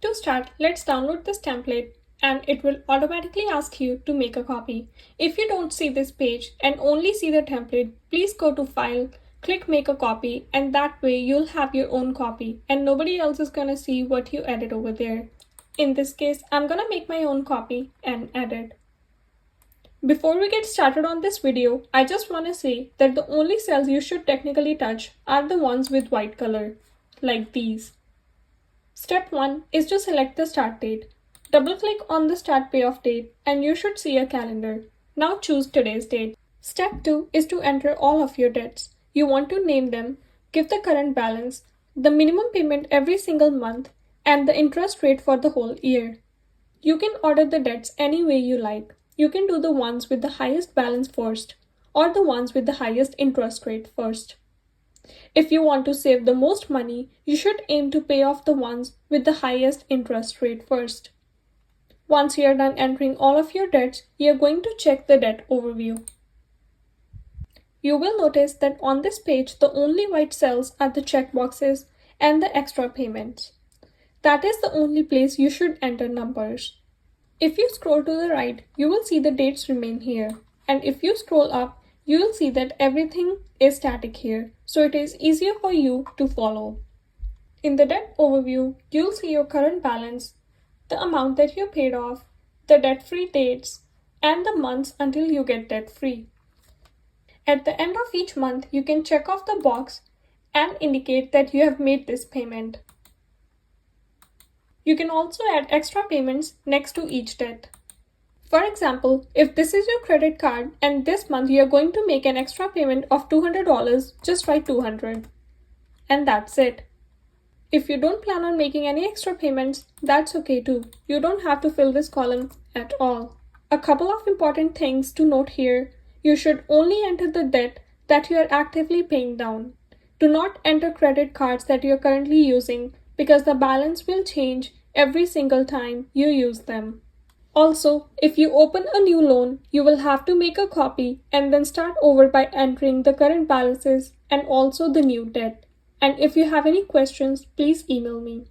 To start, let's download this template and it will automatically ask you to make a copy. If you don't see this page and only see the template, please go to File, click Make a Copy, and that way you'll have your own copy and nobody else is gonna see what you edit over there. In this case, I'm gonna make my own copy and edit. Before we get started on this video, I just want to say that the only cells you should technically touch are the ones with white color, like these. Step 1 is to select the start date. Double-click on the start payoff date and you should see a calendar. Now choose today's date. Step 2 is to enter all of your debts. You want to name them, give the current balance, the minimum payment every single month, and the interest rate for the whole year. You can order the debts any way you like. You can do the ones with the highest balance first, or the ones with the highest interest rate first. If you want to save the most money, you should aim to pay off the ones with the highest interest rate first. Once you are done entering all of your debts, you are going to check the debt overview. You will notice that on this page, the only white cells are the checkboxes and the extra payments. That is the only place you should enter numbers. If you scroll to the right, you will see the dates remain here. And if you scroll up, you will see that everything is static here, so it is easier for you to follow. In the debt overview, you'll see your current balance, the amount that you paid off, the debt-free dates, and the months until you get debt-free. At the end of each month, you can check off the box and indicate that you have made this payment. You can also add extra payments next to each debt. For example, if this is your credit card and this month you are going to make an extra payment of $200, just write 200. And that's it. If you don't plan on making any extra payments, that's okay too. You don't have to fill this column at all. A couple of important things to note here. You should only enter the debt that you are actively paying down. Do not enter credit cards that you are currently using because the balance will change every single time you use them. Also, if you open a new loan, you will have to make a copy and then start over by entering the current balances and also the new debt. And if you have any questions, please email me.